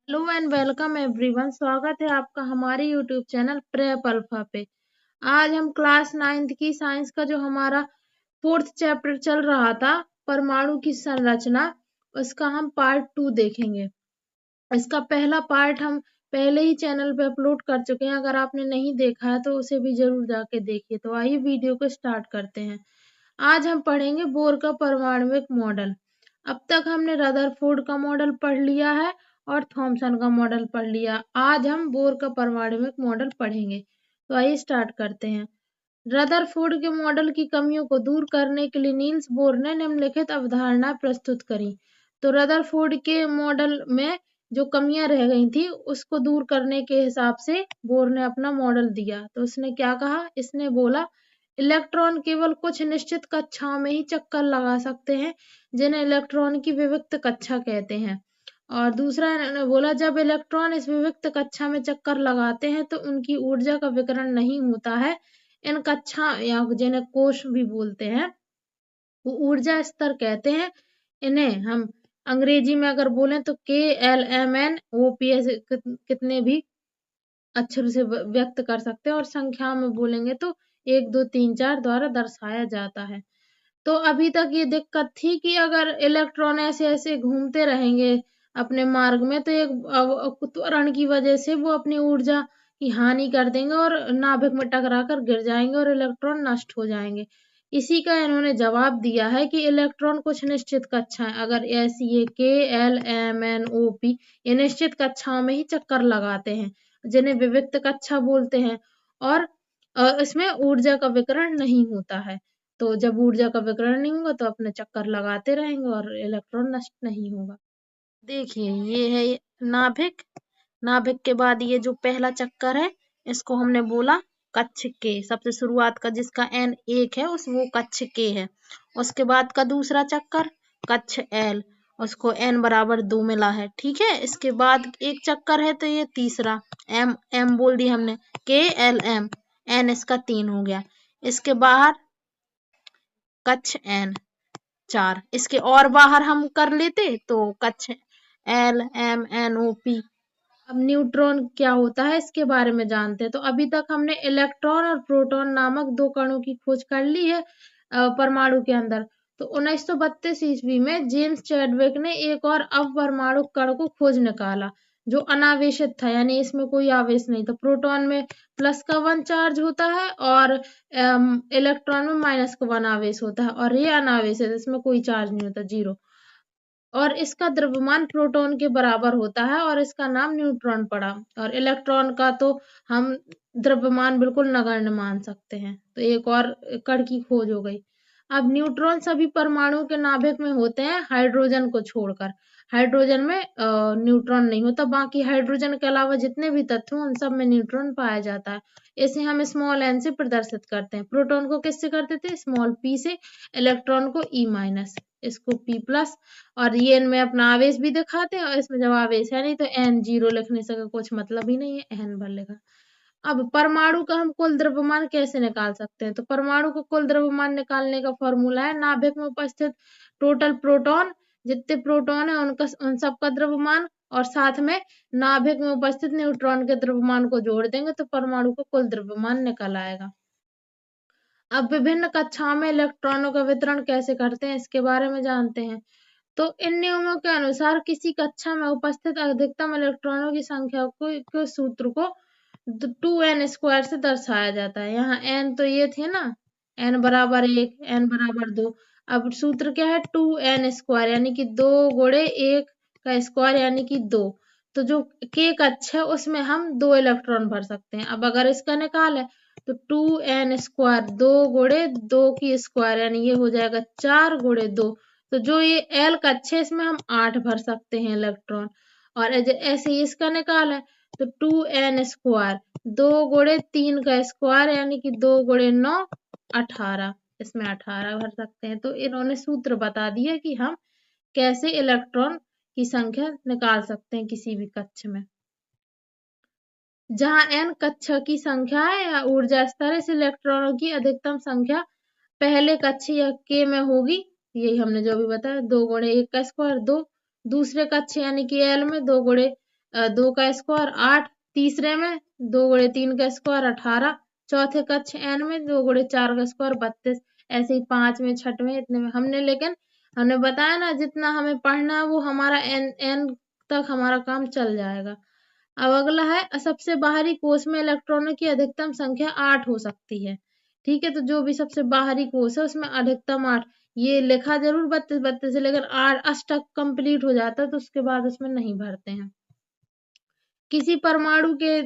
Hello and welcome everyone. स्वागत है आपका हमारे यूट्यूब चैनल प्रेप अल्फा पे। आज हम क्लास 9th की साइंस का जो हमारा 4th चैप्टर चल रहा था, परमाणु की संरचना, उसका हम पार्ट 2 देखेंगे। इसका पहला पार्ट हम पहले ही चैनल पे अपलोड कर चुके हैं। अगर आपने नहीं देखा है तो उसे भी जरूर जाके देखिए। तो आइए वीडियो को स्टार्ट करते हैं। आज हम पढ़ेंगे बोर का परमाणविक मॉडल। अब तक हमने रदरफोर्ड का मॉडल पढ़ लिया है और थॉमसन का मॉडल पढ़ लिया। आज हम बोर का परमाणविक मॉडल पढ़ेंगे। तो आइए स्टार्ट करते हैं। रदरफोर्ड के मॉडल की कमियों को दूर करने के लिए नील्स बोर ने निम्नलिखित अवधारणा प्रस्तुत करी। तो रदरफोर्ड के मॉडल में जो कमियां रह गई थी उसको दूर करने के हिसाब से बोर ने अपना मॉडल दिया। तो उसने क्या कहा? इसने बोला इलेक्ट्रॉन केवल कुछ निश्चित कक्षाओं में ही चक्कर लगा सकते हैं, जिन्हें इलेक्ट्रॉन की विविक्त कक्षा कहते हैं। और दूसरा इन्होंने बोला जब इलेक्ट्रॉन इस विविक्त कक्षा में चक्कर लगाते हैं तो उनकी ऊर्जा का विकिरण नहीं होता है। इन कक्षा या जिन्हें कोश भी बोलते हैं, वो ऊर्जा स्तर कहते हैं। इन्हें हम अंग्रेजी में अगर बोलें तो KLMNOPS कितने भी अक्षर से व्यक्त कर सकते हैं, और संख्या में बोलेंगे तो 1 2 3 4 द्वारा दर्शाया जाता है। तो अभी तक ये दिक्कत थी कि अगर इलेक्ट्रॉन ऐसे ऐसे घूमते रहेंगे अपने मार्ग में तो एक त्वरण की वजह से वो अपनी ऊर्जा की हानि कर देंगे और नाभिक में टकरा कर गिर जाएंगे और इलेक्ट्रॉन नष्ट हो जाएंगे। इसी का इन्होंने जवाब दिया है कि इलेक्ट्रॉन कुछ निश्चित कक्षाएं, अगर ऐसी ये KLMNOP, ये निश्चित कक्षाओं में ही चक्कर लगाते हैं, जिन्हें विविक्त कक्षा बोलते हैं, और इसमें ऊर्जा का विकिरण नहीं होता है। तो जब ऊर्जा का विकिरण नहीं होगा तो अपने चक्कर लगाते रहेंगे और इलेक्ट्रॉन नष्ट नहीं होगा। देखिए ये है नाभिक। नाभिक के बाद ये जो पहला चक्कर है इसको हमने बोला कक्ष के, सबसे शुरुआत का जिसका n 1 है उस वो कक्ष के है। उसके बाद का दूसरा चक्कर कक्ष L, उसको n बराबर 2 मिला है। ठीक है, इसके बाद एक चक्कर है तो ये तीसरा m बोल दिया हमने, KLM, n इसका 3 हो गया। इसके बाहर कक्ष n 4, इसके और बाहर हम कर लेते तो कक्ष LMNOP। अब न्यूट्रॉन क्या होता है इसके बारे में जानते हैं। तो अभी तक हमने इलेक्ट्रॉन और प्रोटॉन नामक दो कणों की खोज कर ली है परमाणु के अंदर। तो 1932 ईस्वी में जेम्स चैडविक ने एक और अपरमाणु कण को खोज निकाला जो अनावेशित था, यानी इसमें कोई आवेश नहीं था। प्रोटॉन में प्लस का 1 चार्ज होता है और इलेक्ट्रॉन में माइनस का 1 आवेश होता है, और ये अनावेशित, इसमें कोई चार्ज नहीं होता, 0। और इसका द्रव्यमान प्रोटॉन के बराबर होता है और इसका नाम न्यूट्रॉन पड़ा। और इलेक्ट्रॉन का तो हम द्रव्यमान बिल्कुल नगण्य मान सकते हैं। तो एक और कण की खोज हो गई। अब न्यूट्रॉन सभी परमाणु के नाभिक में होते हैं हाइड्रोजन को छोड़कर। हाइड्रोजन में न्यूट्रॉन नहीं होता, बाकी हाइड्रोजन के अलावा जितने भी तत्व हैं उन सब में न्यूट्रॉन पाया जाता है। इसे हम स्मॉल n से प्रदर्शित करते हैं। प्रोटॉन को किससे करते थे? स्मॉल p से। इलेक्ट्रॉन को E-, इसको P+, और ये इनमें अपना आवेश भी दिखाते हैं, और इसमें जब आवेश है नहीं तो n 0 लिखने से कुछ मतलब ही नहीं है, n भर लिखा। अब परमाणु का हम कुल द्रव्यमान कैसे निकाल सकते हैं? तो परमाणु का कुल द्रव्यमान निकालने का फॉर्मूला है नाभिक में उपस्थित टोटल प्रोटॉन, जितने प्रोटॉन है उनका उन सबका द्रव्यमान, और साथ में नाभिक में उपस्थित न्यूट्रॉन के द्रव्यमान को जोड़ देंगे तो परमाणु का कुल द्रव्यमान निकल आएगा। अब विभिन्न कक्षाओं में इलेक्ट्रॉनों का वितरण कैसे करते हैं इसके बारे में जानते हैं। तो इन नियमों के अनुसार किसी कक्षा में उपस्थित अधिकतम इलेक्ट्रॉनों की संख्या को सूत्र को 2n² से दर्शाया जाता है। यहाँ n तो ये थे ना, n बराबर 1, n बराबर 2। अब सूत्र क्या है? 2n², यानी कि 2 गुणे 1 का स्क्वायर यानी कि 2। तो जो k कक्षा है उसमें हम 2 इलेक्ट्रॉन भर सकते हैं। अब अगर इसका निकाल है तो 2n², 2 गुणे 2 की स्क्वायर, यानी ये हो जाएगा 4 गुणे 2। तो जो ये L कक्षा है इसमें हम 8 भर सकते हैं इलेक्ट्रॉन। और ऐसे ही इसका निकाल है तो 2n², 2 गुणे 3 का स्क्वायर, यानी कि 2 गुणे 9, 18, इसमें 18 भर सकते हैं। तो इन्होंने सूत्र बता दिया कि हम कैसे इलेक्ट्रॉन की संख्या निकाल सकते हैं किसी भी कक्षा में। जहां n कक्षा की संख्या है या ऊर्जा स्तर है, इस इलेक्ट्रॉनों की अधिकतम संख्या पहले कक्षा या k में होगी। यही हमने जो भी बताया, 2 गुणे 1 का स्क्वायर 2। दूसरे कक्षा यानी कि L में 2 गुणे 2 का स्क्वायर 8, तीसरे में 2 × 3 का स्क्वायर 18, चौथे कक्ष n में 2 × 4 का स्क्वायर 32, ऐसे ही 5वें 6वें इतने में हमने बताया ना जितना हमें पढ़ना है वो हमारा n तक हमारा काम चल जाएगा। अब अगला है सबसे बाहरी कोष में इलेक्ट्रॉनों की अधिकतम संख्या 8 हो सकती है। ठीक है, तो जो भी सबसे बाहरी कोष है उसमें अधिकतम 8, ये लिखा जरूर 32 है लेकिन 8 अष्टक कंप्लीट हो जाता है तो उसके बाद उसमें नहीं भरते हैं। किसी परमाणु के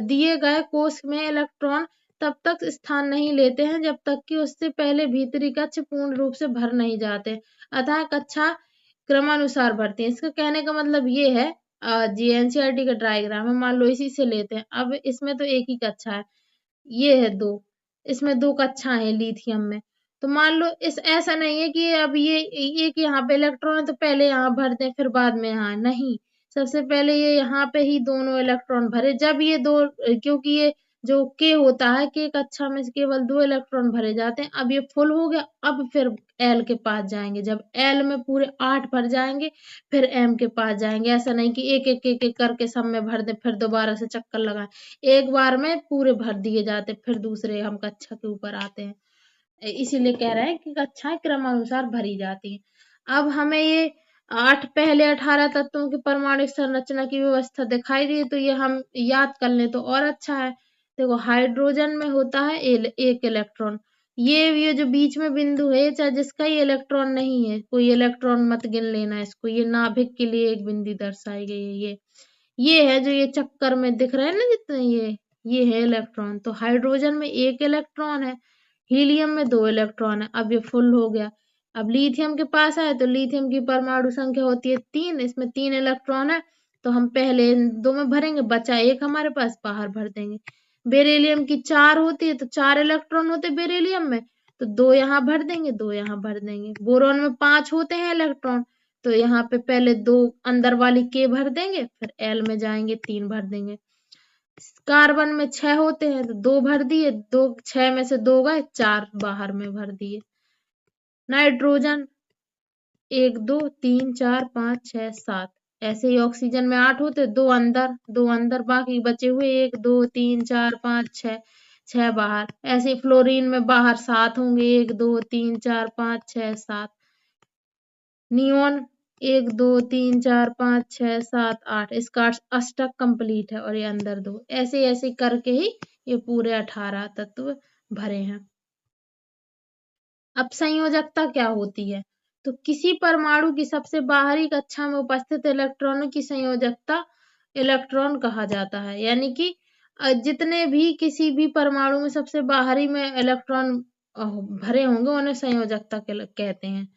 दिए गए कोष में इलेक्ट्रॉन तब तक स्थान नहीं लेते हैं जब तक कि उससे पहले भीतरी कक्ष पूर्ण रूप से भर नहीं जाते, अतः कक्षा क्रमानुसार भरती है। इसका कहने का मतलब ये है, एनसीईआरटी का डायग्राम है, मान लो इसी से लेते हैं। अब इसमें तो एक ही कक्षा है, ये है 2, इसमें 2 कक्षा है लिथियम में। तो मान लो ऐसा नहीं है कि अब ये एक यहाँ पे इलेक्ट्रॉन है तो पहले यहाँ भर दें फिर बाद में यहाँ, नहीं, सबसे पहले ये यहाँ पे ही दोनों इलेक्ट्रॉन भरे। जब ये दो, क्योंकि ये जो के होता है, के कक्षा में केवल 2 इलेक्ट्रॉन भरे जाते हैं। अब ये फुल हो गया, अब फिर एल के पास जाएंगे। जब एल में पूरे 8 भर जाएंगे फिर एम के पास जाएंगे। ऐसा नहीं कि एक एक एक एक करके सब में भर दे फिर दोबारा से चक्कर लगाए, एक बार में पूरे भर दिए जाते फिर दूसरे हम कक्षा के ऊपर आते हैं। इसीलिए कह रहे हैं कि कक्षाएं क्रमानुसार भरी जाती हैं। अब हमें ये 8 पहले 18 तत्वों की परमाणु संरचना की व्यवस्था दिखाई दी, तो ये हम याद कर लें तो और अच्छा है। देखो, हाइड्रोजन में होता है एक इलेक्ट्रॉन, ये जो बीच में बिंदु है चाहे जिसका ही इलेक्ट्रॉन नहीं है, कोई इलेक्ट्रॉन मत गिन लेना इसको, ये नाभिक के लिए एक बिंदु दर्शाई गई है। ये है जो ये चक्कर में दिख रहे हैं ना जितने, ये है इलेक्ट्रॉन। तो हाइड्रोजन में एक इलेक्ट्रॉन है, हीलियम में 2 इलेक्ट्रॉन है। अब ये फुल हो गया। अब लिथियम के पास आए तो लिथियम की परमाणु संख्या होती है 3, इसमें 3 इलेक्ट्रॉन है तो हम पहले इन 2 में भरेंगे, बचा एक हमारे पास, बाहर भर देंगे। बेरिलियम की 4 होती है तो 4 इलेक्ट्रॉन होते बेरिलियम में, तो 2 यहाँ भर देंगे, 2 यहाँ भर देंगे। बोरॉन में 5 होते हैं इलेक्ट्रॉन, तो यहाँ पे पहले 2 अंदर वाली के भर देंगे, फिर एल में जाएंगे 3 भर देंगे। कार्बन में 6 होते हैं तो 2 भर दिए, 2 6 में से 2 गए, 4 बाहर में भर दिए। नाइट्रोजन 1 2 3 4 5 6 7, ऐसे ही ऑक्सीजन में 8 होते, 2 अंदर, बाकी बचे हुए 1 2 3 4 5 6, 6 बाहर। ऐसे ही फ्लोरीन में बाहर 7 होंगे, 1 2 3 4 5 6 7। नियोन 1 2 3 4 5 6 7 8, इसका अष्टक कंप्लीट है और ये अंदर 2, ऐसे ऐसे करके ही ये पूरे 18 तत्व भरे हैं। अब संयोजकता क्या होती है, तो किसी परमाणु की सबसे बाहरी कक्षा में उपस्थित इलेक्ट्रॉनों की संयोजकता इलेक्ट्रॉन कहा जाता है। यानी कि जितने भी किसी भी परमाणु में सबसे बाहरी में इलेक्ट्रॉन भरे होंगे उन्हें संयोजकता कहते हैं।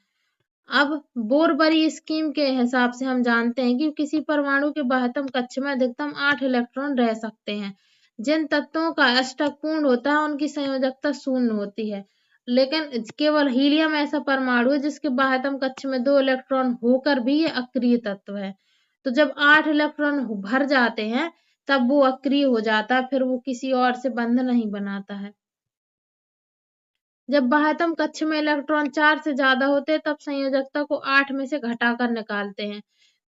अब बोरबरी स्कीम के हिसाब से हम जानते हैं कि किसी परमाणु के बाह्यतम कक्ष में अधिकतम 8 इलेक्ट्रॉन रह सकते हैं। जिन तत्वों का अष्टक पूर्ण होता है उनकी संयोजकता 0 होती है, लेकिन केवल हीलियम ऐसा परमाणु है जिसके बाह्यतम कक्ष में 2 इलेक्ट्रॉन होकर भी ये अक्रिय तत्व है। तो जब 8 इलेक्ट्रॉन भर जाते हैं तब वो अक्रिय हो जाता है, फिर वो किसी और से बंध नहीं बनाता है। जब बाह्यतम कक्ष में इलेक्ट्रॉन 4 से ज्यादा होते हैं तब संयोजकता को 8 में से घटाकर निकालते हैं।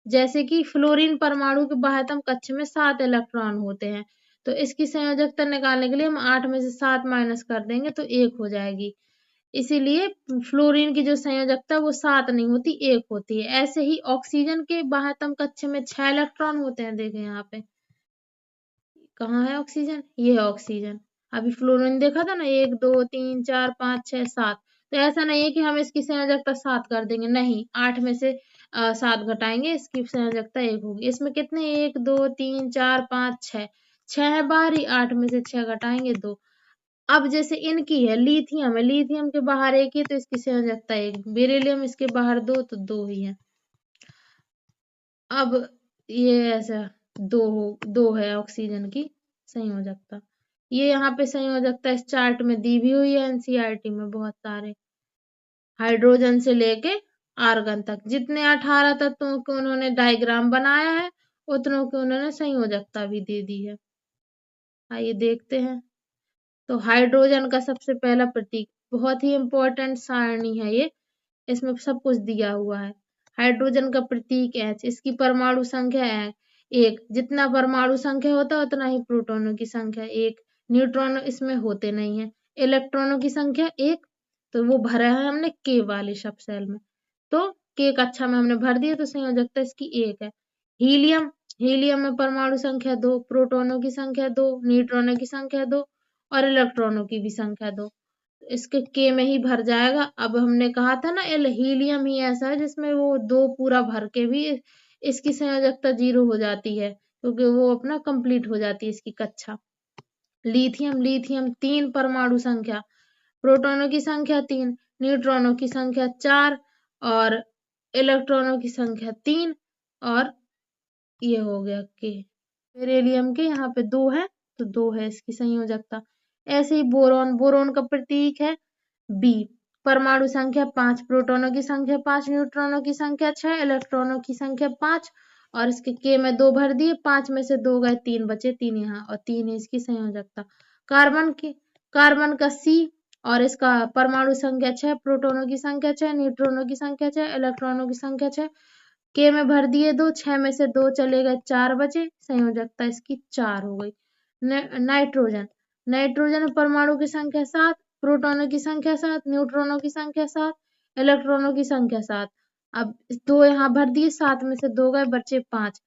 जैसे कि फ्लोरीन परमाणु के बाह्यतम कक्ष में 7 इलेक्ट्रॉन होते हैं, तो इसकी संयोजकता निकालने के लिए हम 8 में से 7 माइनस कर देंगे तो 1 हो जाएगी। इसीलिए फ्लोरीन की जो संयोजकता वो 7 नहीं होती, 1 होती है। ऐसे ही ऑक्सीजन के बाह्यतम कक्ष में 6 इलेक्ट्रॉन होते हैं। देखें यहाँ पे कहाँ है ऑक्सीजन, ये है ऑक्सीजन। अभी फ्लोरीन देखा था ना, 1 2 3 4 5 6 7, तो ऐसा नहीं है कि हम इसकी संयोजकता 7 कर देंगे, नहीं, 8 में से 7 घटाएंगे, इसकी संयोजकता 1 होगी। इसमें कितने, 1 2 3 4 5 6, 6 है बाहरी, 8 में से 6 घटाएंगे 2। अब जैसे इनकी है लिथियम के बाहर 1 ही तो इसकी संयोजकता 1, बेरिलियम इसके बाहर 2 तो 2 ही है। अब ये ऐसा 2 है ऑक्सीजन की संयोजकता। ये यहाँ पे संयोजकता इस चार्ट में दी भी हुई है एनसीईआरटी में, बहुत सारे हाइड्रोजन से लेके आर्गन तक जितने 18 तत्वों के उन्होंने डायग्राम बनाया है उतनों की उन्होंने संयोजकता भी दे दी है। आइए देखते हैं। तो हाइड्रोजन का सबसे पहला प्रतीक, बहुत ही इंपॉर्टेंट सारणी है ये, इसमें सब कुछ दिया हुआ है। हाइड्रोजन का प्रतीक H, इसकी परमाणु संख्या है, 1। जितना परमाणु संख्या होता है उतना ही प्रोटॉनों की संख्या 1। न्यूट्रॉन इसमें होते नहीं है। इलेक्ट्रॉनों की संख्या 1, तो वो भरा है हमने K वाले सब सेल में, तो K कक्षा में हमने भर दिया, तो संयोजकता इसकी 1 है। हीलियम, हीलियम में परमाणु संख्या 2, प्रोटॉनों की संख्या 2, न्यूट्रॉनों की संख्या 2 और इलेक्ट्रॉनों की भी संख्या 2, इसके K में ही भर जाएगा। अब हमने कहा था ना हीलियम ही ऐसा है जिसमें वो 2 पूरा भर के भी इसकी संयोजकता 0 हो जाती है, क्योंकि वो अपना कंप्लीट हो जाती है इसकी कक्षा। लिथियम, लिथियम 3 परमाणु संख्या, प्रोटॉनों की संख्या 3, न्यूट्रॉनों की संख्या 4 और इलेक्ट्रॉनों की संख्या 3 और ये हो गया K। बेरिलियम के यहाँ पे 2 है, तो 2 है इसकी संयोजकता। ऐसे ही बोरॉन, बोरॉन का प्रतीक है B। परमाणु संख्या 5, प्रोटॉनों की संख्या 5, न्यूट्रॉनों की संख्या 6, इलेक्ट्रॉनों की संख्या 5 और इसके K में 2 भर दिए, 5 में से 2 गए, 3 बचे, 3 यहाँ और 3 है इसकी संयोजकता। कार्बन का C और इसका परमाणु संख्या 6, प्रोटॉनों की संख्या 6, न्यूट्रॉनों की संख्या 6, इलेक्ट्रॉनों की संख्या 6, K में भर दिए 2, 6 में से 2 चले गए, 4 बचे, संयोजकता इसकी 4 हो गई। नाइट्रोजन, नाइट्रोजन में परमाणु की संख्या 7, प्रोटॉनों की संख्या 7, न्यूट्रॉनों की संख्या 7, इलेक्ट्रॉनों की संख्या 7। अब 2 यहाँ भर दिए, 7 में से 2 गए, बचे 5।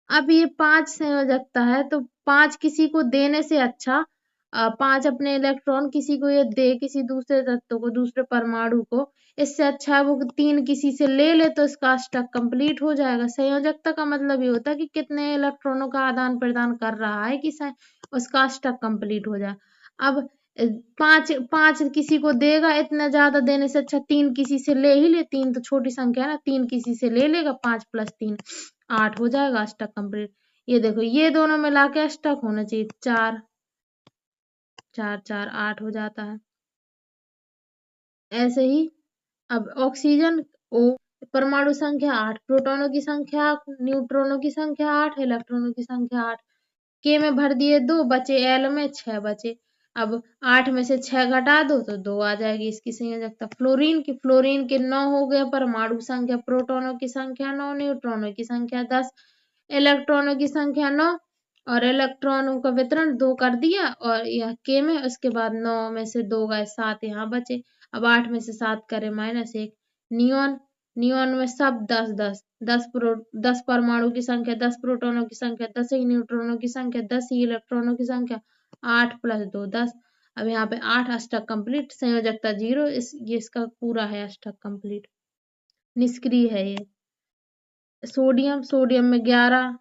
अब ये 5 संयोजकता है, तो 5 किसी को देने से अच्छा 5 अपने इलेक्ट्रॉन किसी को ये दे, किसी दूसरे तत्व को, दूसरे परमाणु को, इससे अच्छा है वो 3 किसी से ले ले, तो इसका अष्टक कंप्लीट हो जाएगा। संयोजकता का मतलब ये होता है कि कितने इलेक्ट्रॉनों का आदान प्रदान कर रहा है कि उसका अष्टक कंप्लीट हो जाए। अब 5 किसी को देगा, इतना ज्यादा देने से अच्छा 3 किसी से ले ही ले, 3 तो छोटी संख्या है ना, 3 किसी से ले लेगा, 5 + 3 8 हो जाएगा, अष्टक कंप्लीट। ये देखो ये दोनों मिला के अष्टक होना चाहिए 4 4 4 8 हो जाता है। ऐसे ही अब ऑक्सीजन O, परमाणु संख्या 8, प्रोटॉनों की संख्या 8, न्यूट्रॉनों की संख्या 8, इलेक्ट्रॉनों की संख्या 8, K में भर दिए 2 बचे, L में 6 बचे। अब 8 में से 6 घटा दो तो 2 आ जाएगी इसकी संयोजकता। फ्लोरीन के 9 हो गए परमाणु संख्या, प्रोटॉनों की संख्या 9, न्यूट्रॉनों की संख्या 10, इलेक्ट्रॉनों की संख्या 9 और इलेक्ट्रॉनों का वितरण 2 कर दिया और यह K में, उसके बाद 9 में से 2 गए, 7 यहाँ बचे। अब 8 में से 7 करें -1। नियोन, नियोन में सब 10 10 10 परमाणु की संख्या, 10 प्रोटॉनों की संख्या, 10 ही न्यूट्रॉनों की संख्या, 10 ही इलेक्ट्रॉनों की संख्या, 8 + 2 10। अब यहाँ पे 8 अष्टक कंप्लीट, संयोजकता 0, ये इसका पूरा है अष्टक कंप्लीट, निष्क्रिय है ये। सोडियम, सोडियम में 11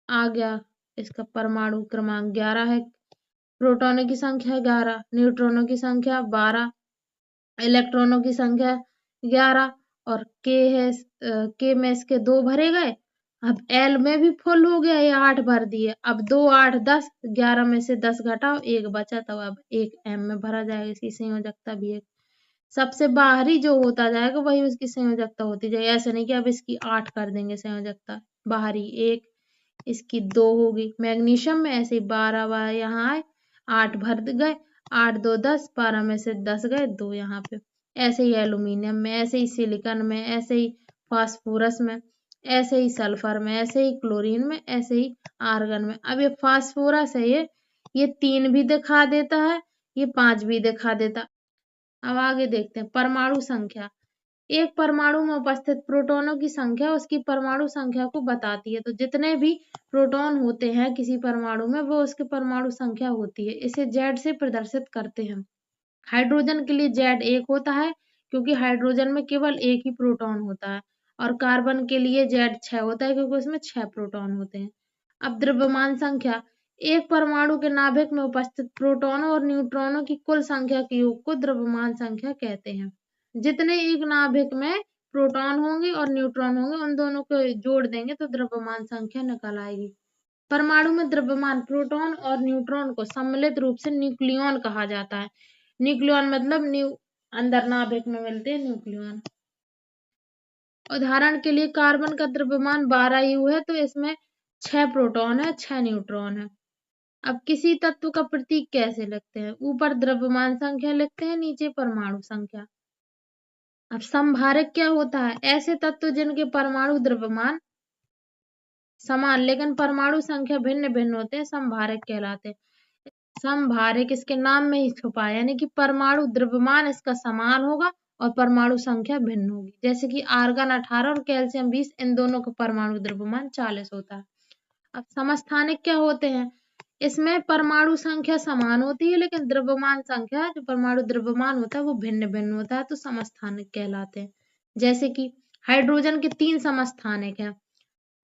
आ गया, इसका परमाणु क्रमांक 11 है, प्रोटॉनों की संख्या 11, न्यूट्रॉनों की संख्या 12, इलेक्ट्रॉनों की संख्या 11 और K में इसके 2 भरे गए। अब L में भी फुल हो गया, ये 8 भर दिए। अब 2 8 10, 11 में से 10 घटाओ, 1 बचा, तो अब 1 M में भरा जाएगा, इसकी संयोजकता भी 1। सबसे बाहरी जो होता जाएगा वही उसकी संयोजकता होती जाएगी। ऐसा नहीं कि अब इसकी 8 कर देंगे संयोजकता, बाहरी 1, इसकी 2 होगी। मैग्नीशियम में ऐसे ही 12 यहाँ आए, 8 भर गए, 8 2 10, 12 में से 10 गए, 2 यहाँ पे। ऐसे ही एल्यूमिनियम में, ऐसे ही सिलिकॉन में, ऐसे ही फास्फोरस में, ऐसे ही सल्फर में, ऐसे ही क्लोरीन में, ऐसे ही आर्गन में। अब ये फास्फोरस है, ये 3 भी दिखा देता है, ये 5 भी दिखा देता। अब आगे देखते हैं परमाणु संख्या। एक परमाणु में उपस्थित प्रोटॉनों की संख्या उसकी परमाणु संख्या को बताती है। तो जितने भी प्रोटॉन होते हैं किसी परमाणु में, वो उसकी परमाणु संख्या होती है। इसे Z से प्रदर्शित करते हैं। हाइड्रोजन के लिए Z 1 होता है, क्योंकि हाइड्रोजन में केवल एक ही प्रोटॉन होता है, और कार्बन के लिए Z 6 होता है, क्योंकि उसमें 6 प्रोटॉन होते हैं। अब द्रव्यमान संख्या, एक परमाणु के नाभिक में उपस्थित प्रोटॉनों और न्यूट्रॉनों की कुल संख्या के योग को द्रव्यमान संख्या कहते हैं। जितने एक नाभिक में प्रोटॉन होंगे और न्यूट्रॉन होंगे, उन दोनों को जोड़ देंगे तो द्रव्यमान संख्या निकल आएगी। परमाणु में द्रव्यमान प्रोटॉन और न्यूट्रॉन को सम्मिलित रूप से न्यूक्लियॉन कहा जाता है। न्यूक्लियॉन मतलब अंदर नाभिक में मिलते हैं न्यूक्लियॉन। उदाहरण के लिए कार्बन का द्रव्यमान 12 U है, तो इसमें 6 प्रोटॉन है, 6 न्यूट्रॉन है। अब किसी तत्व का प्रतीक कैसे लिखते हैं? ऊपर द्रव्यमान संख्या लिखते हैं, नीचे परमाणु संख्या। अब संभारक क्या होता है? ऐसे तत्व जिनके परमाणु द्रव्यमान समान, लेकिन परमाणु संख्या भिन्न भिन्न होते हैं, समभारक कहलाते हैं। समभारक इसके नाम में ही छुपा है, यानी कि परमाणु द्रव्यमान इसका समान होगा और परमाणु संख्या भिन्न होगी। जैसे कि आर्गन 18 और कैल्शियम 20, इन दोनों का परमाणु द्रव्यमान 40 होता है। अब समस्थानिक क्या होते हैं? इसमें परमाणु संख्या समान होती है, लेकिन द्रव्यमान संख्या, जो परमाणु द्रव्यमान होता है वो भिन्न भिन्न होता है, तो समस्थानिक कहलाते हैं। जैसे कि हाइड्रोजन के 3 समस्थानिक हैं।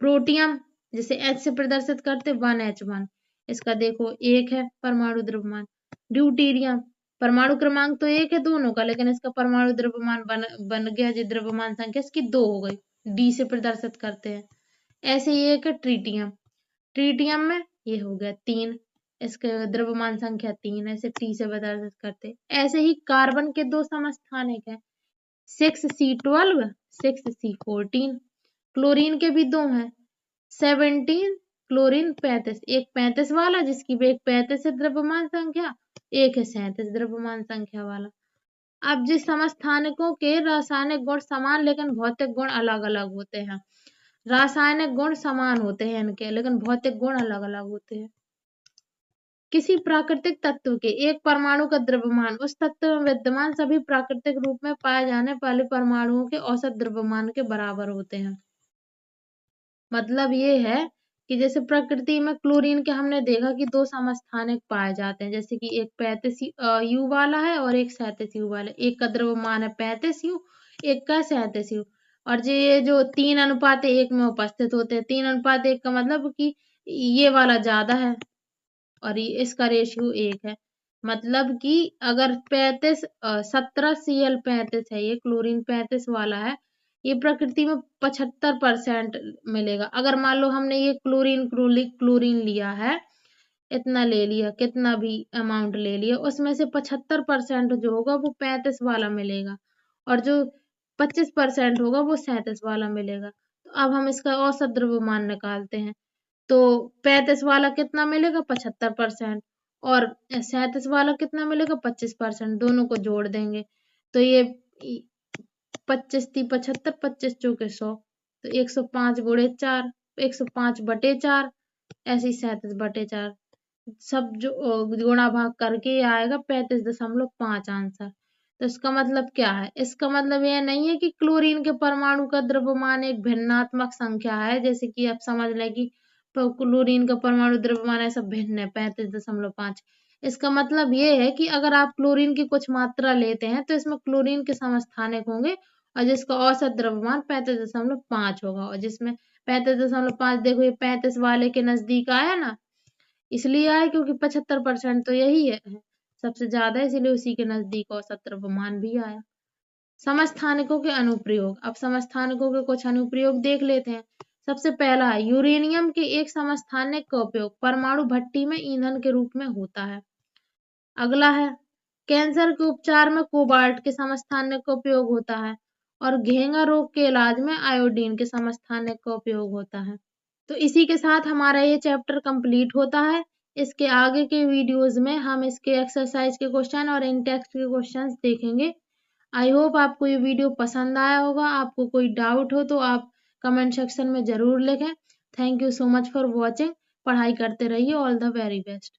प्रोटियम जिसे H से प्रदर्शित करते 1H1, इसका देखो 1 है परमाणु द्रव्यमान। ड्यूटेरियम परमाणु क्रमांक तो 1 है दोनों का, लेकिन इसका परमाणु द्रव्यमान बन गया, जो द्रव्यमान संख्या इसकी 2 हो गई, D से प्रदर्शित करते हैं। ऐसे ही एक है ट्रीटियम, ट्रीटियम में ये हो गया 3, इसके द्रव्यमान संख्या 3 है, इसे T से प्रदर्शित करते हैं। ऐसे ही कार्बन के 2 समस्थानिक है, 6C12, 6C14। क्लोरीन के भी 2 हैं, 17, क्लोरीन 35, एक 35 वाला जिसकी एक 35 है द्रव्यमान संख्या, एक है 37 द्रव्यमान संख्या वाला। अब जिस समस्थानिकों के रासायनिक गुण समान लेकिन भौतिक गुण अलग अलग होते हैं। रासायनिक गुण समान होते हैं इनके, लेकिन भौतिक गुण अलग अलग होते हैं। किसी प्राकृतिक तत्व के एक परमाणु का द्रव्यमान उस तत्व में विद्यमान सभी प्राकृतिक रूप में पाए जाने वाले परमाणुओं के औसत द्रव्यमान के बराबर होते हैं। मतलब ये है कि जैसे प्रकृति में क्लोरीन के हमने देखा कि 2 समस्थानिक पाए जाते हैं, जैसे कि एक 35 U वाला है और एक 37 U वाला। एक का द्रव्यमान है 35 U, एक का 37 U। और ये जो 3:1 में उपस्थित होते हैं, 3:1 का मतलब कि ये वाला ज्यादा है और इसका रेशियो 1 है। मतलब कि अगर 17Cl35 है, ये क्लोरीन 35 वाला है, ये प्रकृति में 75% मिलेगा। अगर मान लो हमने ये क्लोरीन लिया है, इतना ले लिया, कितना भी अमाउंट ले लिया, उसमें से 75% जो होगा वो 35 वाला मिलेगा और जो 25% होगा वो 37 वाला मिलेगा। तो अब हम इसका औसत द्रव्यमान निकालते हैं, तो 35 वाला कितना मिलेगा? 75%, और 37 वाला कितना मिलेगा? 25%। दोनों को जोड़ देंगे तो ये 25 × 75, 25 × 100, तो 105 × 4, 105/4, ऐसे ही 37/4। सब जो गुणा भाग करके आएगा 35.5 आंसर। तो इसका मतलब क्या है? इसका मतलब यह नहीं है कि क्लोरीन के परमाणु का द्रव्यमान एक भिन्नात्मक संख्या है, जैसे कि आप समझ लें कि क्लोरीन का परमाणु द्रव्यमान ऐसा भिन्न है 35.5। इसका मतलब ये है कि अगर आप क्लोरीन की कुछ मात्रा लेते हैं तो इसमें क्लोरीन के समस्थानिक होंगे और जिसका औसत द्रव्यमान 35.5 होगा, और जिसमें 35.5 देखो ये 35 वाले के नजदीक आया ना, इसलिए आया क्योंकि 75% तो यही है सबसे ज्यादा, इसलिए उसी के नजदीक औसत द्रव्यमान भी आया। समस्थानिकों के अनुप्रयोग। अब समस्थानिकों के कुछ अनुप्रयोग देख लेते हैं। सबसे पहला है यूरेनियम के एक समस्थानिक का उपयोग परमाणु भट्टी में ईंधन के रूप में होता है। अगला है कैंसर के उपचार में कोबाल्ट के समस्थानिक का उपयोग होता है, और घेंगा रोग के इलाज में आयोडीन के समस्थानिक का उपयोग होता है। तो इसी के साथ हमारा ये चैप्टर कंप्लीट होता है। इसके आगे के वीडियोस में हम इसके एक्सरसाइज के क्वेश्चन और इन टेक्स्ट के क्वेश्चंस देखेंगे। आई होप आपको ये वीडियो पसंद आया होगा। आपको कोई डाउट हो तो आप कमेंट सेक्शन में जरूर लिखें। Thank you so much for watching. पढ़ाई करते रहिए। All the very best.